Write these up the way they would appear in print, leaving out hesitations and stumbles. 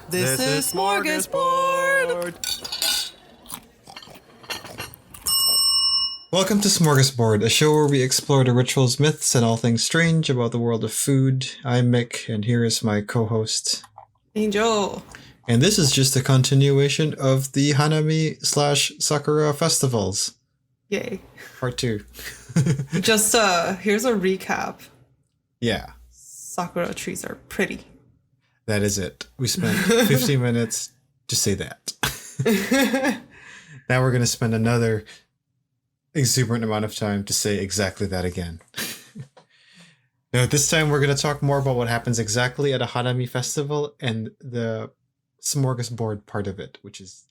This is Smörgåsbord! Welcome to Smörgåsbord, a show where we explore the rituals, myths, and all things strange about the world of food. I'm Mick, and here is my co-host, Angel. And this is just a continuation of the Hanami / Sakura festivals. Yay. Part 2. Just, here's a recap. Yeah. Sakura trees are pretty. That is it. We spent 50 minutes to say that. Now we're going to spend another exuberant amount of time to say exactly that again. Now, this time we're going to talk more about what happens exactly at a Hanami festival and the smorgasbord part of it, which is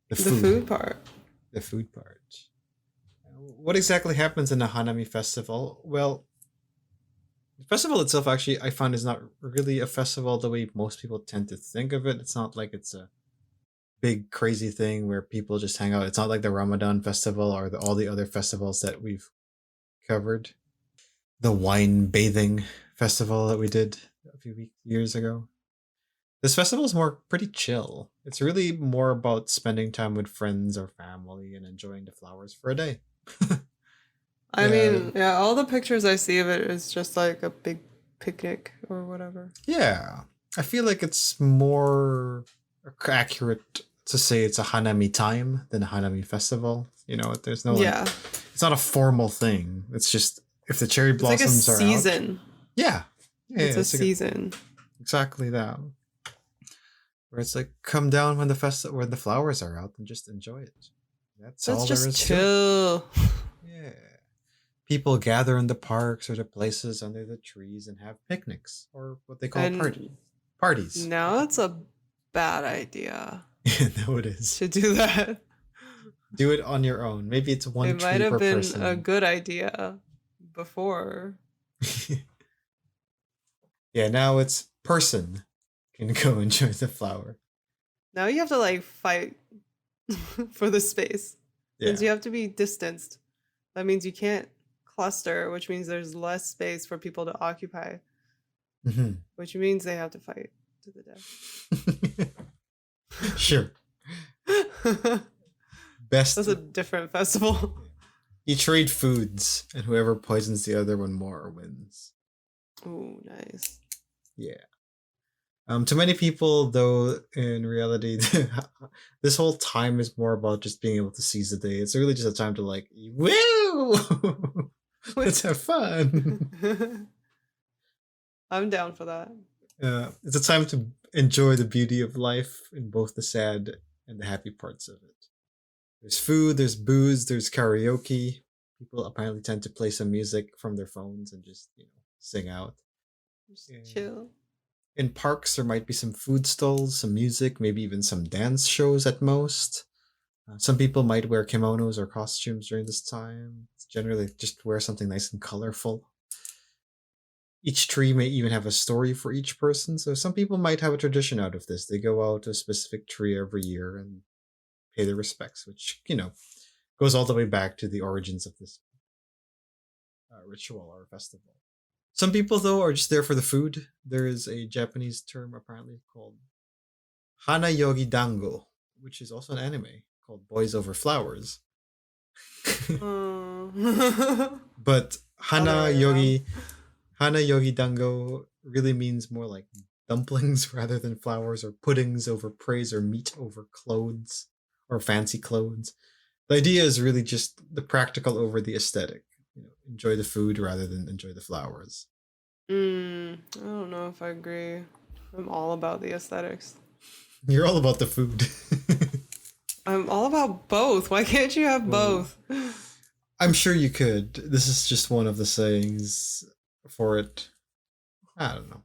the food. The food part. The food part. What exactly happens in a Hanami festival? Well, the festival itself, actually, I found is not really a festival the way most people tend to think of it. It's not like it's a big crazy thing where people just hang out. It's not like the Ramadan festival or all the other festivals that we've covered. The wine bathing festival that we did a few years ago. This festival is more pretty chill. It's really more about spending time with friends or family and enjoying the flowers for a day. I mean, yeah, all the pictures I see of it is just like a big picnic or whatever. Yeah. I feel like it's more accurate to say it's a Hanami time than a Hanami festival. You know, there's no it's not a formal thing. It's just if the cherry blossoms it's like a season. Yeah. It's a season. Exactly that. Where it's like come down when the flowers are out and just enjoy it. That's all there is chill. To it. Yeah. People gather in the parks or the places under the trees and have picnics or what they call parties. Now it's a bad idea. No, it is. To do that. Do it on your own. Maybe it's one tree per person. It might have been a good idea before. Yeah, now it's person can go enjoy the flower. Now you have to like fight for the space. Yeah. Since you have to be distanced. That means you can't cluster, which means there's less space for people to occupy. Mm-hmm. Which means they have to fight to the death. Sure. Best. That's a different festival. You trade foods, and whoever poisons the other one more wins. Oh, nice. Yeah. To many people, though, in reality, this whole time is more about just being able to seize the day. It's really just a time to like, woo! Let's have fun. I'm down for that. It's a time to enjoy the beauty of life in both the sad and the happy parts of it. There's food, there's booze, there's karaoke. People apparently tend to play some music from their phones and just, sing out. Just chill. In parks, there might be some food stalls, some music, maybe even some dance shows at most. Some people might wear kimonos or costumes during this time. It's generally just wear something nice and colorful. Each tree may even have a story for each person, so some people might have a tradition out of this. They go out to a specific tree every year and pay their respects, which, goes all the way back to the origins of this ritual or festival. Some people, though, are just there for the food. There is a Japanese term apparently called Hana Yogi Dango, which is also an anime called Boys Over Flowers. But Hana Yogi Dango really means more like dumplings rather than flowers, or puddings over praise, or meat over clothes or fancy clothes. The idea is really just the practical over the aesthetic. Enjoy the food rather than enjoy the flowers. I don't know if I agree. I'm all about the aesthetics. You're all about the food. I'm all about both. Why can't you have both? I'm sure you could. This is just one of the sayings for it. I don't know.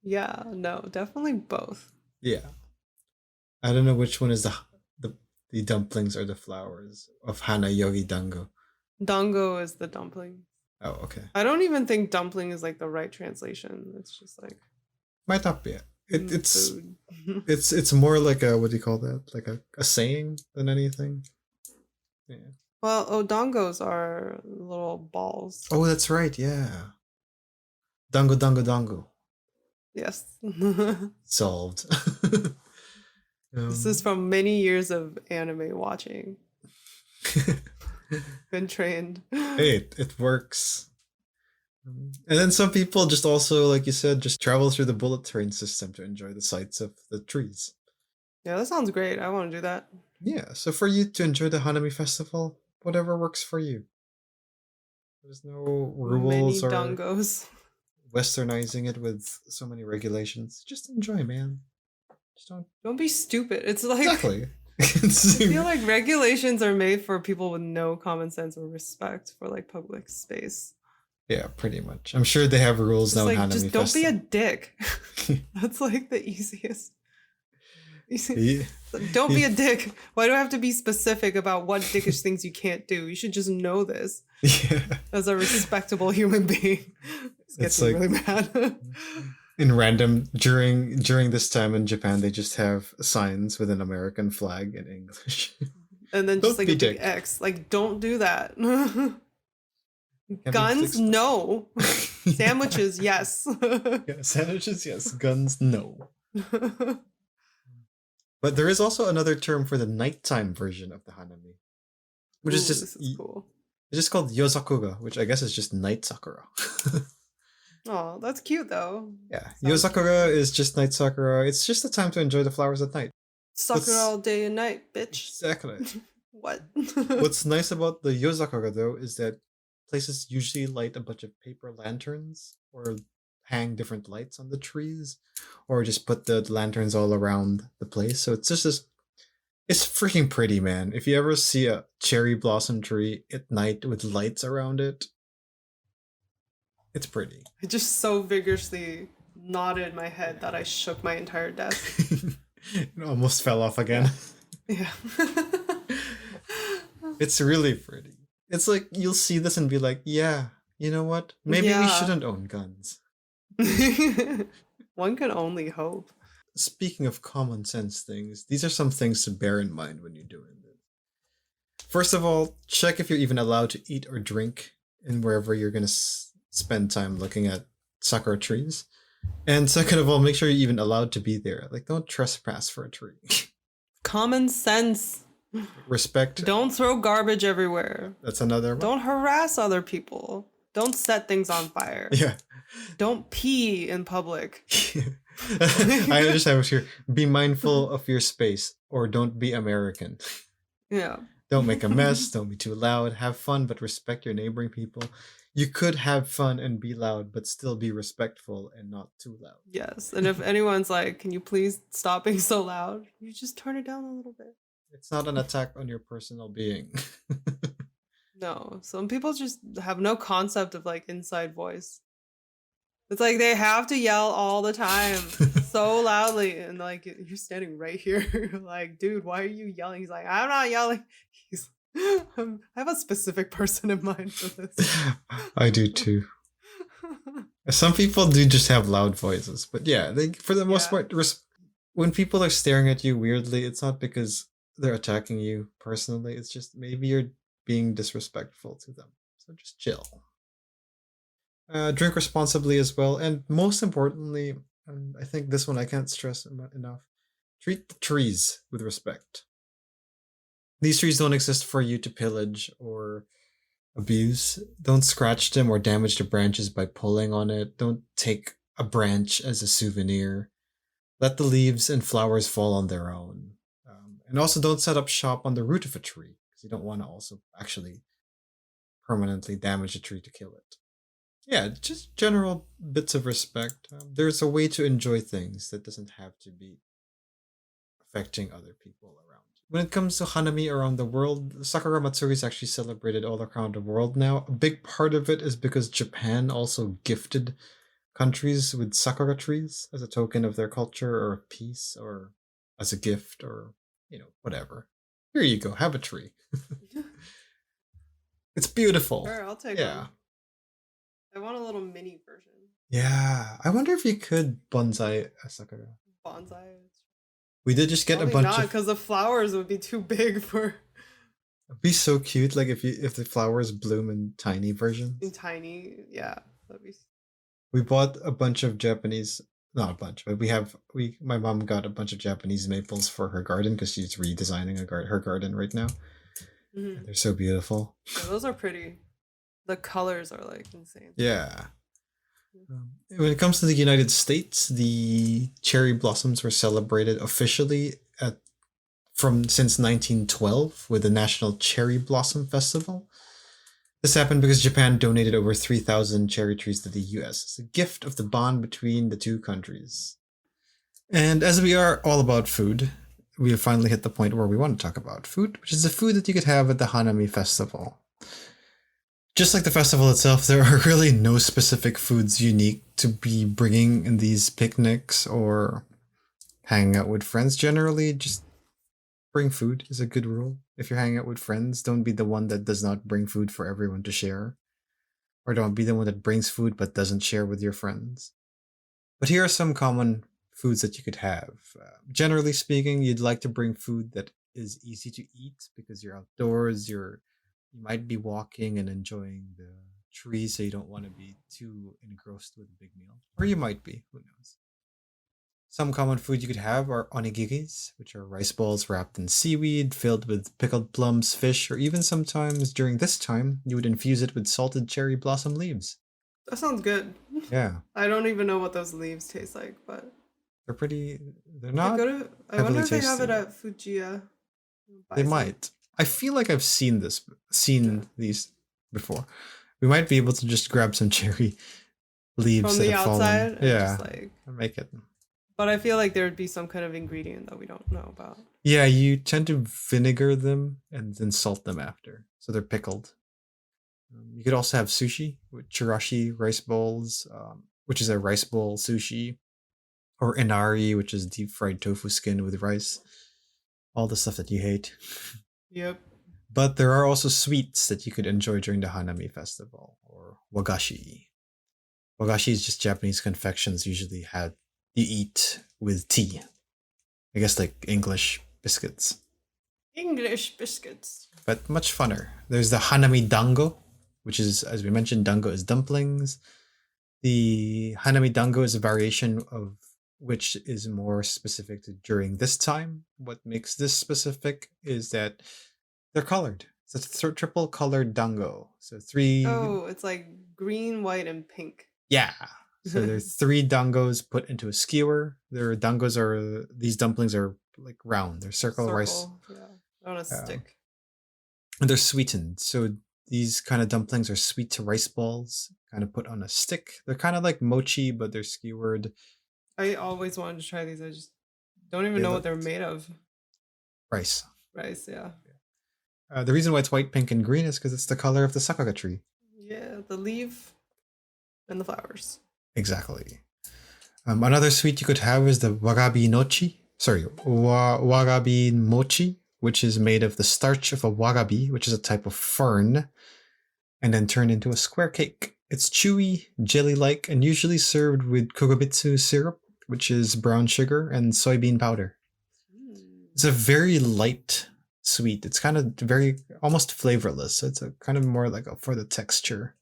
Yeah, no, definitely both. Yeah. I don't know which one is the dumplings or the flowers of Hana Yogi Dango. Dango is the dumpling. Oh, okay. I don't even think dumpling is like the right translation. It's just like might not be it. It's food. it's more like a, what do you call that? Like a saying than anything. Yeah. Well, odongos are little balls. Oh, that's right. Yeah. Dango, dango, dango. Yes. Solved. This is um, from many years of anime watching. Been trained. hey, it works. And then some people just also, like you said, just travel through the bullet train system to enjoy the sights of the trees. Yeah, that sounds great. I want to do that. Yeah, so for you to enjoy the Hanami festival, whatever works for you. There's no Many rules or dongos. westernizing it with so many regulations. Just enjoy, man. Just don't. Don't be stupid. It's like Exactly. I feel like regulations are made for people with no common sense or respect for like public space. Yeah, pretty much. I'm sure they have rules Just now in like Hanami just don't be a Festival. dick. That's like the easiest. Yeah. Don't be a dick. Why do I have to be specific about what dickish things you can't do? You should just know this Yeah. as a respectable human being. This It's gets me like really mad. in random during this time in Japan, they just have signs with an American flag in English. And then just Don't like be a big dick. X. Like, don't do that. Can't be Guns, fixed. no. Sandwiches, yes. Yeah, sandwiches, yes. Guns, no. But there is also another term for the nighttime version of the Hanami, which is Ooh, this is cool. it's just called Yosakuga, which I guess is just night sakura. Oh, that's cute though. Yeah, Sounds Yosakura cute. is just night sakura. It's just a time to enjoy the flowers at night. Sucker What's all day and night, bitch. exactly What? what's nice about the Yosakura though is that places usually light a bunch of paper lanterns or hang different lights on the trees or just put the lanterns all around the place. So it's just this it's freaking pretty, man. If you ever see a cherry blossom tree at night with lights around it, it's pretty. I just so vigorously nodded my head that I shook my entire desk. It almost fell off again. Yeah. It's really pretty. It's like you'll see this and be like, yeah, you know what? Maybe we Yeah. shouldn't own guns. One can only hope. Speaking of common sense things, these are some things to bear in mind when you're doing this. First of all, check if you're even allowed to eat or drink in wherever you're going to spend time looking at sakura trees. And second of all, make sure you're even allowed to be there. Like, don't trespass for a tree. Common sense. Respect. Don't throw garbage everywhere. That's another one. Don't harass other people. Don't set things on fire. Yeah. Don't pee in public. I just have it here. Be mindful of your space or don't be American. Yeah. Don't make a mess. Don't be too loud. Have fun, but respect your neighboring people. You could have fun and be loud, but still be respectful and not too loud. Yes. And if anyone's like, can you please stop being so loud? You just turn it down a little bit. It's not an attack on your personal being. No. Some people just have no concept of like inside voice. It's like they have to yell all the time so loudly. And like, you're standing right here. Like, dude, why are you yelling? He's like, I'm not yelling. He's I have a specific person in mind for this. I do too. Some people do just have loud voices, but yeah, they for the most part, when people are staring at you weirdly, it's not because they're attacking you personally. It's just maybe you're being disrespectful to them. So just chill. Drink responsibly as well, and most importantly, and I think this one I can't stress enough: treat the trees with respect. These trees don't exist for you to pillage or abuse. Don't scratch them or damage the branches by pulling on it. Don't take a branch as a souvenir. Let the leaves and flowers fall on their own. And also don't set up shop on the root of a tree because you don't want to also actually permanently damage a tree to kill it. Yeah, just general bits of respect. There's a way to enjoy things that doesn't have to be affecting other people around. When it comes to Hanami around the world, Sakura Matsuri is actually celebrated all around the world now. A big part of it is because Japan also gifted countries with sakura trees as a token of their culture or of peace or as a gift or, whatever. Here you go, have a tree. It's beautiful. Sure, I'll take Yeah. one. I want a little mini version. Yeah. I wonder if you could bonsai a sakura. Bonsai. We did just get Probably a bunch not, of because the flowers would be too big for it'd be so cute, like if the flowers bloom in tiny versions. tiny. Yeah, that'd be. We bought a bunch of Japanese not a bunch, but my mom got a bunch of Japanese maples for her garden because she's redesigning her garden right now. And Mhm. they're so beautiful. Yeah, those are pretty. The colors are like insane. Yeah. When it comes to the United States, the cherry blossoms were celebrated officially from since 1912 with the National Cherry Blossom Festival. This happened because Japan donated over 3,000 cherry trees to the US as a gift of the bond between the two countries. And as we are all about food, we have finally hit the point where we want to talk about food, which is the food that you could have at the Hanami Festival. Just like the festival itself, there are really no specific foods unique to be bringing in these picnics or hanging out with friends. Generally, just bring food is a good rule. If you're hanging out with friends, don't be the one that does not bring food for everyone to share. Or don't be the one that brings food but doesn't share with your friends. But here are some common foods that you could have. Generally speaking, you'd like to bring food that is easy to eat because you're outdoors, you might be walking and enjoying the trees, so you don't want to be too engrossed with a big meal. Or you might be, who knows. Some common food you could have are onigiris, which are rice balls wrapped in seaweed, filled with pickled plums, fish, or even sometimes during this time, you would infuse it with salted cherry blossom leaves. That sounds good. Yeah, I don't even know what those leaves taste like, but they're I not go to. I wonder heavily if they have it tasty. at Fujiya. They Buy some. might. I feel like I've Yeah. seen these before. We might be able to just grab some cherry leaves From that the have fallen. outside and just Yeah, like. and make it. But I feel like there would be some kind of ingredient that we don't know about. Yeah, you tend to vinegar them and then salt them after, so they're pickled. You could also have sushi with chirashi rice bowls, which is a rice bowl sushi, or inari, which is deep fried tofu skin with rice. All the stuff that you hate. Yep. But there are also sweets that you could enjoy during the Hanami festival, or wagashi. Wagashi is just Japanese confections usually had you eat with tea. I guess like English biscuits, English biscuits. but much funner. There's the Hanami dango, which is, as we mentioned, dango is dumplings. The Hanami dango is a variation of which is more specific to during this time. What makes this specific is that they're colored. It's a triple colored dango. So three, Oh, it's like green, white, and pink. yeah. So there's three dangos put into a skewer. These dumplings are like round. They're circle rice. Circle. Yeah. On a Uh, stick. and they're sweetened. So these kind of dumplings are sweet to rice balls, kind of put on a stick. They're kind of like mochi, but they're skewered. I always wanted to try these. I just don't even They know what look they're made of. rice. Rice, yeah. The reason why it's white, pink, and green is because it's the color of the Sakura tree. Yeah, the leaf and the flowers. Exactly. Another sweet you could have is the wagabi nochi. Sorry, wagabi mochi, which is made of the starch of a wagabi, which is a type of fern, and then turned into a square cake. It's chewy, jelly-like, and usually served with kogobitsu syrup, which is brown sugar, and soybean powder. It's a very light sweet. It's kind of very almost flavorless. It's a kind of more like for the texture.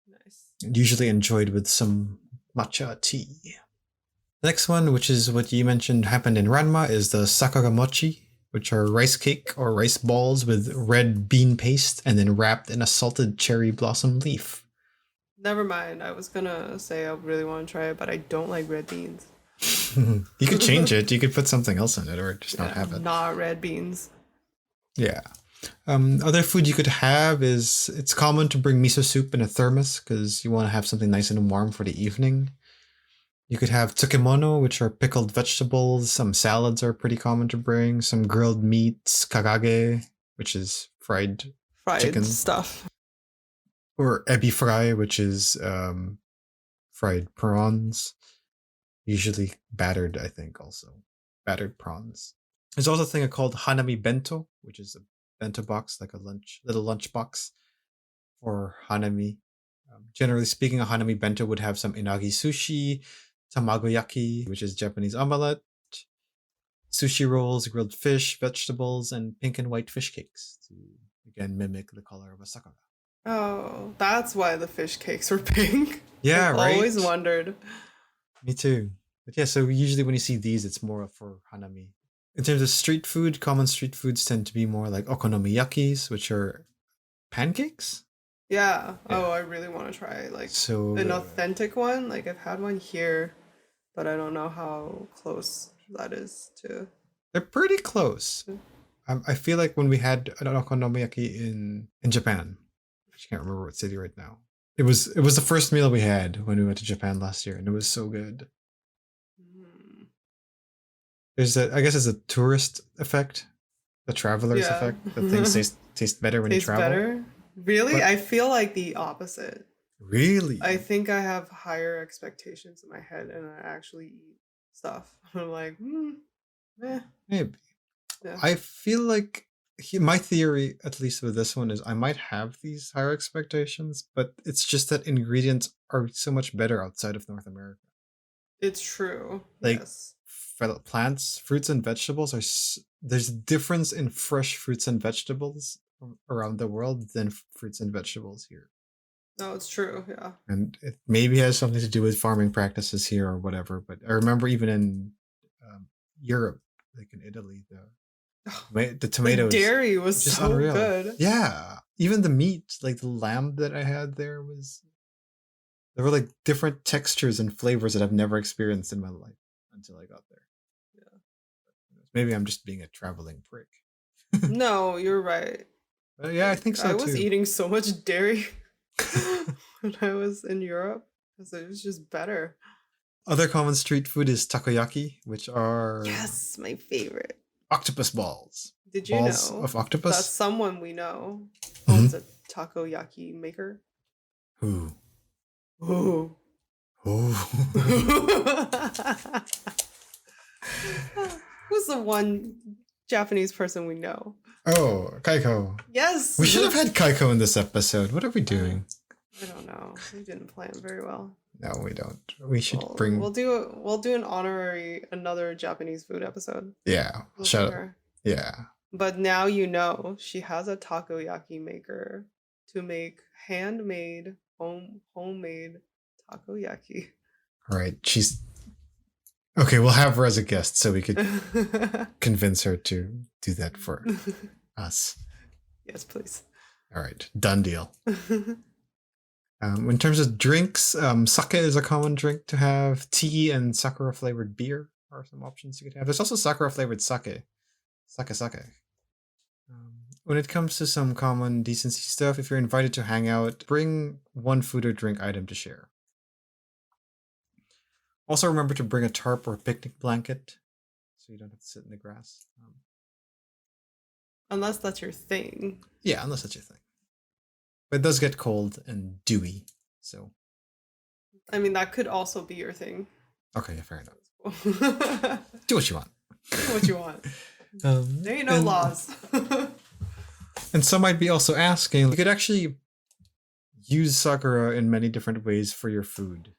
Nice. Usually enjoyed with some matcha tea. The next one, which is what you mentioned happened in Ranma, is the Sakura mochi, which are rice cake or rice balls with red bean paste and then wrapped in a salted cherry blossom leaf. Never mind. I was gonna say I really want to try it, but I don't like red beans. You could change it. You could put something else in it or just not Yeah, have it. not red beans. Yeah. Other food you could have is it's common to bring miso soup in a thermos because you want to have something nice and warm for the evening. You could have tsukemono, which are pickled vegetables. Some salads are pretty common to bring. Some grilled meats, kagage, which is fried chicken, Stuff. or ebi fry, which is fried prawns, usually battered. I think also battered prawns. There's also a thing called hanami bento, which is a bento box, like a little lunch box for hanami. Generally speaking, a hanami bento would have some inagi sushi, tamagoyaki, which is Japanese omelette, sushi rolls, grilled fish, vegetables, and pink and white fish cakes to again mimic the color of a sakura. Oh, that's why the fish cakes were pink. Yeah, I've right. always wondered. Me too. But yeah, so usually when you see these, it's more for Hanami. In terms of street food, common street foods tend to be more like okonomiyakis, which are pancakes. Yeah. Yeah. Oh, I really want to try like So an authentic one. Like I've had one here, but I don't know how close that is to. they're pretty close. I feel like when we had an okonomiyaki in Japan, I can't remember what city right now. It was the first meal we had when we went to Japan last year, and it was so good. Mm. There's a, I guess it's a tourist effect, the traveler's Yeah. effect, that things taste better when you Tastes travel. better? Really? But I feel like the opposite. really, I think I have higher expectations in my head and I actually eat stuff. I'm like, eh, maybe. yeah. I feel like my theory, at least with this one, is I might have these higher expectations, but it's just that ingredients are so much better outside of North America. It's true. Like Yes. plants, fruits, and vegetables there's a difference in fresh fruits and vegetables around the world than fruits and vegetables here. No, it's true. Yeah. And it maybe has something to do with farming practices here or whatever. But I remember even in Europe, like in Italy, the The tomatoes dairy was just so unreal. good. Yeah, even the meat, like the lamb that I had there were like different textures and flavors that I've never experienced in my life until I got there. Yeah. Maybe I'm just being a traveling prick. No, you're right. But yeah, I think so I was too. eating so much dairy when I was in Europe because it was just better. Other common street food is takoyaki, which are Yes, my favorite. octopus balls. Did you Balls know of that octopus. someone we know Mhm. owns a takoyaki maker? Ooh. Ooh. Ooh. Who's the one Japanese person we know? Oh, Kaiko. Yes. We should have had Kaiko in this episode. What are we doing? I don't know. We didn't plan very well. No, we don't. We should We'll bring. do an honorary another Japanese food episode. Yeah, We'll shut bring up. her. Yeah. But now you know she has a takoyaki maker to make handmade homemade takoyaki. All right. She's okay. We'll have her as a guest so we could convince her to do that for us. Yes, please. All right. Done deal. In terms of drinks, sake is a common drink to have. Tea and Sakura flavored beer are some options you could have. There's also Sakura flavored sake. Sake. When it comes to some common decency stuff, if you're invited to hang out, bring one food or drink item to share. Also, remember to bring a tarp or a picnic blanket so you don't have to sit in the grass. Unless that's your thing. Yeah, unless that's your thing. But it does get cold and dewy, so. I mean, that could also be your thing. Okay, yeah, fair enough. Do what you want. Do what you want. There ain't no laws. And some might be also asking, you could actually use Sakura in many different ways for your food.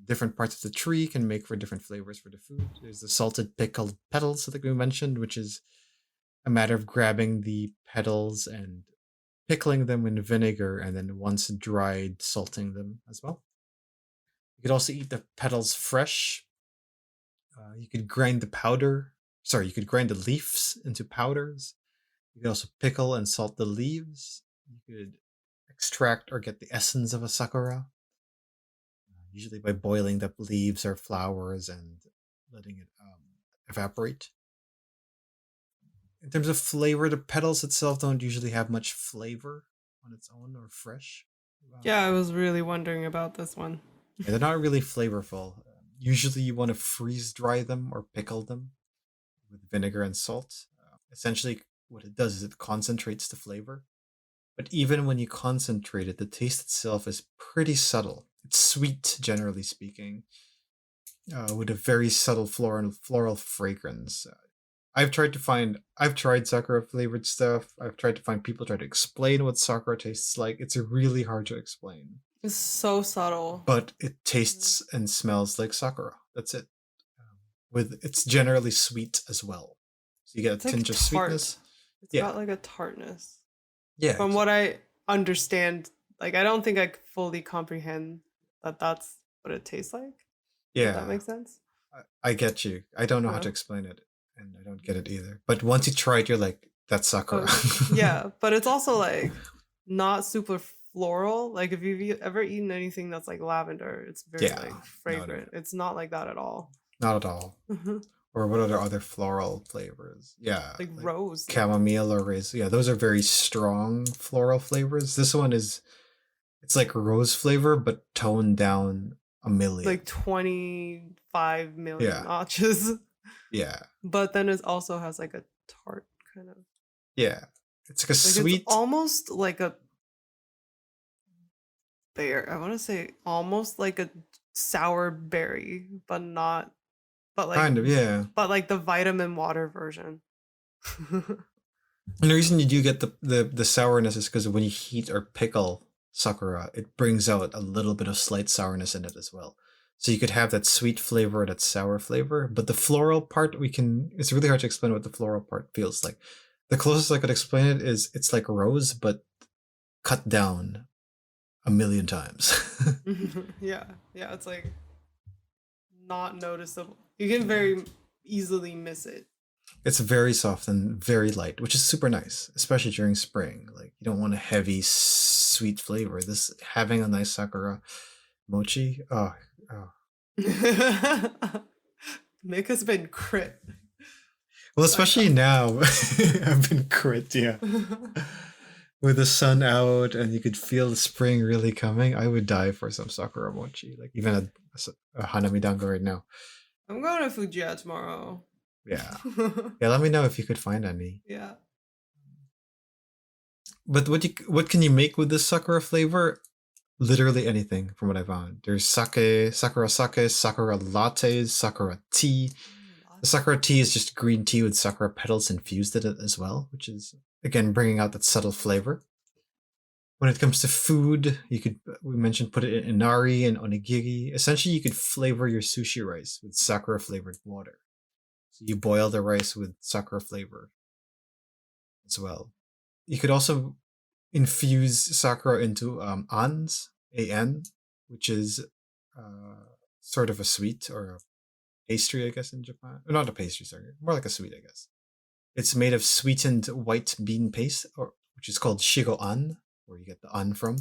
Different parts of the tree can make for different flavors for the food. There's the salted pickled petals that we mentioned, which is a matter of grabbing the petals and pickling them in vinegar, and then once dried, salting them as well. You could also eat the petals fresh. You could grind the powder. Sorry, you could grind the leaves into powders. You could also pickle and salt the leaves. You could extract or get the essence of a sakura, usually by boiling the leaves or flowers and letting it evaporate. In terms of flavor, the petals itself don't usually have much flavor on its own or fresh. Yeah, I was really wondering about this one. Yeah, they're not really flavorful. Usually you want to freeze dry them or pickle them with vinegar and salt. Essentially, what it does is it concentrates the flavor. But even when you concentrate it, the taste itself is pretty subtle. It's sweet, generally speaking, with a very subtle floral fragrance. I've tried Sakura flavored stuff. I've tried to find people try to explain what Sakura tastes like. It's really hard to explain. It's so subtle. But it tastes and smells like Sakura. That's it. It's generally sweet as well. So you get It's a like tinge of tart. sweetness. It's Yeah. got like a tartness. Yeah. From what I understand, like I don't think I fully comprehend that that's what it tastes like. Yeah. Does that make sense? I get you. I don't know how Uh, to explain it, and I don't get it either. But once you try it, you're like, that's Sakura. oh, yeah, but it's also like not super floral. Like if you've ever eaten anything that's like lavender, it's very Yeah. like No, no, no. fragrant. It's not like that at all. Not at all. Or what are the other floral flavors? Yeah, Like like rose, chamomile or rose. Yeah, those are very strong floral flavors. This one is, it's like rose flavor, but toned down a million. like 25 million Yeah, notches. yeah, But then it also has like a tart kind of yeah. It's like a like it's sweet. almost like a bear. I want to say almost like a sour berry, but not. But like, Kind of, yeah. but like the vitamin water version. And the reason you do get the sourness is because when you heat or pickle sakura, it brings out a little bit of slight sourness in it as well. So you could have that sweet flavor, that sour flavor, but the floral part we can. It's really hard to explain what the floral part feels like. The closest I could explain it is it's like rose, but cut down a million times. Yeah, yeah. It's like not noticeable. You can very easily miss it. It's very soft and very light, which is super nice, especially during spring. Like you don't want a heavy, sweet flavor. This having a nice sakura mochi. Oh, oh. Mick has been crit. Well, especially now, I've been crit. Yeah, with the sun out and you could feel the spring really coming. I would die for some sakura mochi, like even a hanami dango right now. I'm going to Fujiya tomorrow. Yeah, yeah. Let me know if you could find any. Yeah. But what can you make with this sakura flavor? Literally anything from what I found. There's sake, sakura lattes, sakura tea. The sakura tea is just green tea with sakura petals infused in it as well, which is again bringing out that subtle flavor. When it comes to food, we mentioned put it in inari and onigiri. Essentially, you could flavor your sushi rice with sakura flavored water. So you boil the rice with sakura flavor as well. You could also infuse sakura into ans, an, which is sort of a sweet or a pastry, I guess, in Japan. Not a pastry, sorry, more like a sweet, I guess. It's made of sweetened white bean paste, or which is called shigo an, where you get the an from.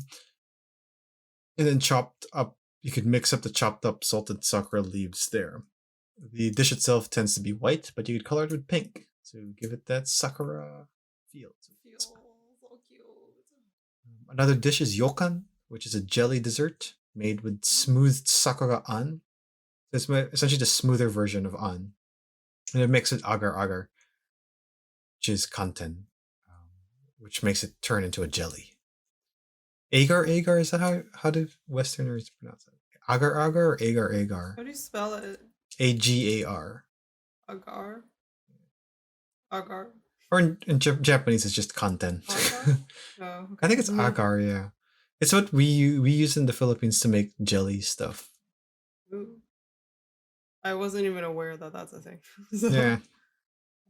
And then chopped up, you could mix up the chopped up salted sakura leaves there. The dish itself tends to be white, but you could color it with pink to give it that sakura feel. Feels so cute. Another dish is yokan, which is a jelly dessert made with smoothed sakura an. It's essentially the smoother version of an. And it mixed with agar agar, which is kanten, which makes it turn into a jelly. Agar agar, is that how do Westerners pronounce it? Agar agar or agar agar? How do you spell it? Agar. Agar? Agar? Or in Japanese, it's just kanten. Agar? Oh, okay. I think it's agar, yeah. It's what we use in the Philippines to make jelly stuff. Ooh. I wasn't even aware that that's a thing. So Yeah.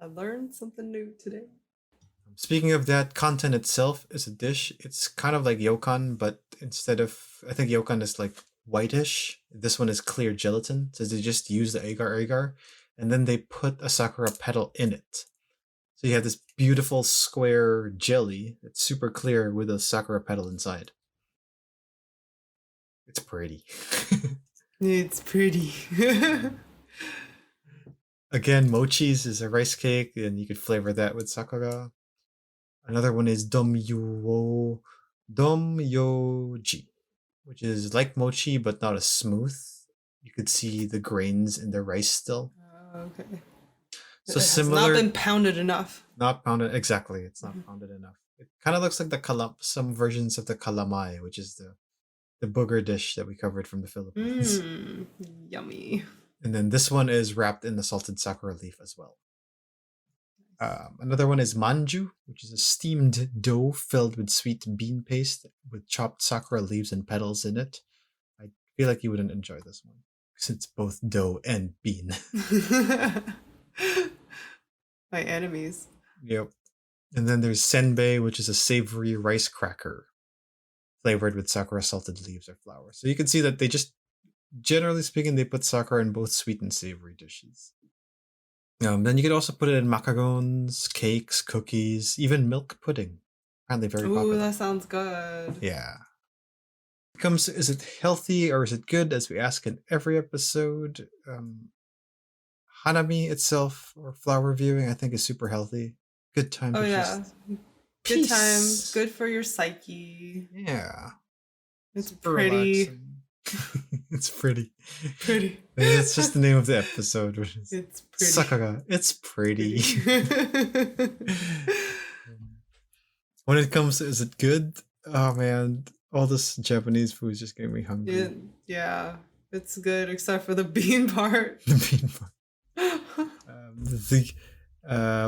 I learned something new today. Speaking of that, kanten itself is a dish. It's kind of like yokan, but instead of, I think yokan is like whitish. This one is clear gelatin. So they just use the agar agar, and then they put a sakura petal in it. So you have this beautiful square jelly that's super clear with a sakura petal inside. It's pretty. It's pretty. Again, mochis is a rice cake, and you could flavor that with sakura. Another one is domyoji, which is like mochi but not as smooth. You could see the grains in the rice still. Okay. So It similar. has not been pounded enough. Not pounded, exactly. It's not pounded enough. It kind of looks like some versions of the calamai, which is the booger dish that we covered from the Philippines. Yummy. And then this one is wrapped in the salted sakura leaf as well. Another one is manju, which is a steamed dough filled with sweet bean paste with chopped sakura leaves and petals in it. I feel like you wouldn't enjoy this one because it's both dough and bean. My enemies. Yep. And then there's senbei, which is a savory rice cracker flavored with sakura salted leaves or flour. So you can see that they just generally speaking, they put Sakura in both sweet and savory dishes. Then you could also put it in macarons, cakes, cookies, even milk pudding. Apparently very Ooh, popular. that sounds good. Yeah. Is it healthy or is it good, as we ask in every episode? Hanami itself, or flower viewing, I think is super healthy. Good time Oh to yeah. just Good time. peace. Good for your psyche. Yeah. It's Super pretty. relaxing. It's pretty. Pretty. Maybe that's just the name of the episode. Which is It's pretty. Sakura. It's pretty. Pretty. When it comes to is it good? Oh man, all this Japanese food is just getting me hungry. Yeah, it's good except for the bean part. The bean part.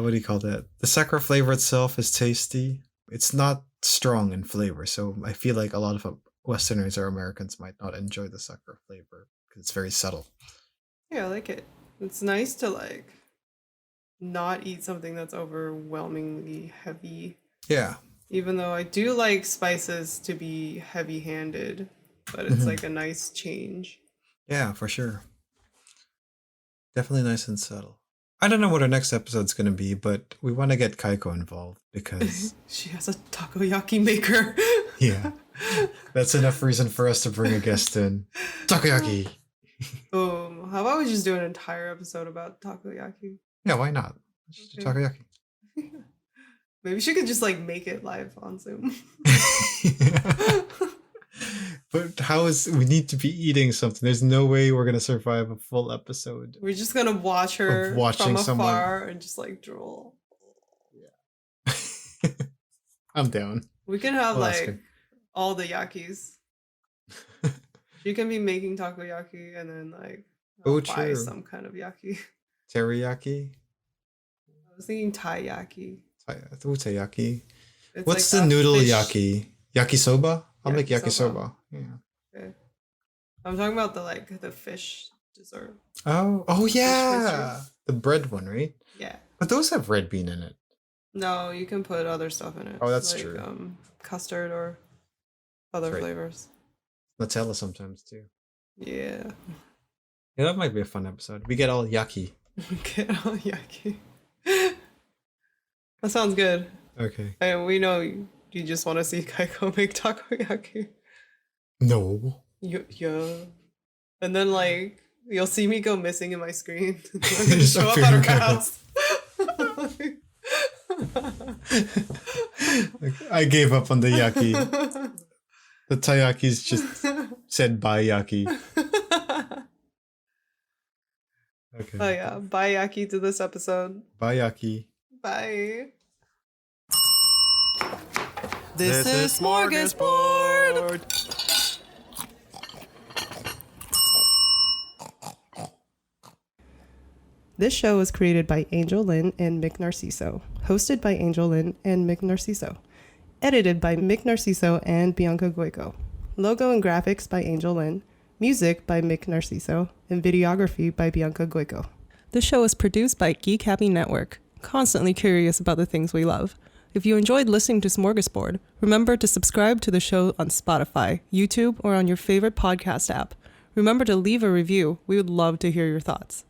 What do you call that? The Sakura flavor itself is tasty. It's not strong in flavor, so I feel like a lot of Westerners or Americans might not enjoy the Sakura flavor because it's very subtle. Yeah, I like it. It's nice to like not eat something that's overwhelmingly heavy. Yeah. Even though I do like spices to be heavy-handed, but it's like a nice change. Yeah, for sure. Definitely nice and subtle. I don't know what our next episode's going to be, but we want to get Kaiko involved because she has a takoyaki maker. Yeah. That's enough reason for us to bring a guest in. Takoyaki. How about we just do an entire episode about takoyaki? Yeah, why not? Just do takoyaki. Maybe she could just like make it live on Zoom. But we need to be eating something. There's no way we're gonna survive a full episode. We're just gonna watch her from afar and just like drool. Yeah. I'm down. We can have all the yakis. She can be making takoyaki and then like buy some kind of yaki. Teriyaki? I was thinking taiyaki. Taiyaki. It's what's like the noodle fish. yaki? Yakisoba? I'll make yakisoba. Yeah. Okay. I'm talking about the fish dessert. Oh yeah. The bread one, right? Yeah. But those have red bean in it. No, you can put other stuff in it. Oh, that's true. Custard or other flavors. Nutella sometimes too. Yeah. Yeah, that might be a fun episode. We get all yaki. Get all yaki. That sounds good. Okay. And we know you just want to see Kaiko make takoyaki. No. Yeah. And then you'll see me go missing in my screen. I'm gonna show up at her house. I gave up on the yaki. The taiyakis just said bye yaki. Okay. Oh yeah, bye yaki to this episode. Bye yaki. Bye. This is Smörgåsbord. This show was created by Angel Lin and Mick Narciso, hosted by Angel Lin and Mick Narciso, edited by Mick Narciso and Bianca Goico, logo and graphics by Angel Lin, music by Mick Narciso, and videography by Bianca Goico. The show is produced by Geek Happy Network, constantly curious about the things we love. If you enjoyed listening to Smörgåsbord, remember to subscribe to the show on Spotify, YouTube, or on your favorite podcast app. Remember to leave a review. We would love to hear your thoughts.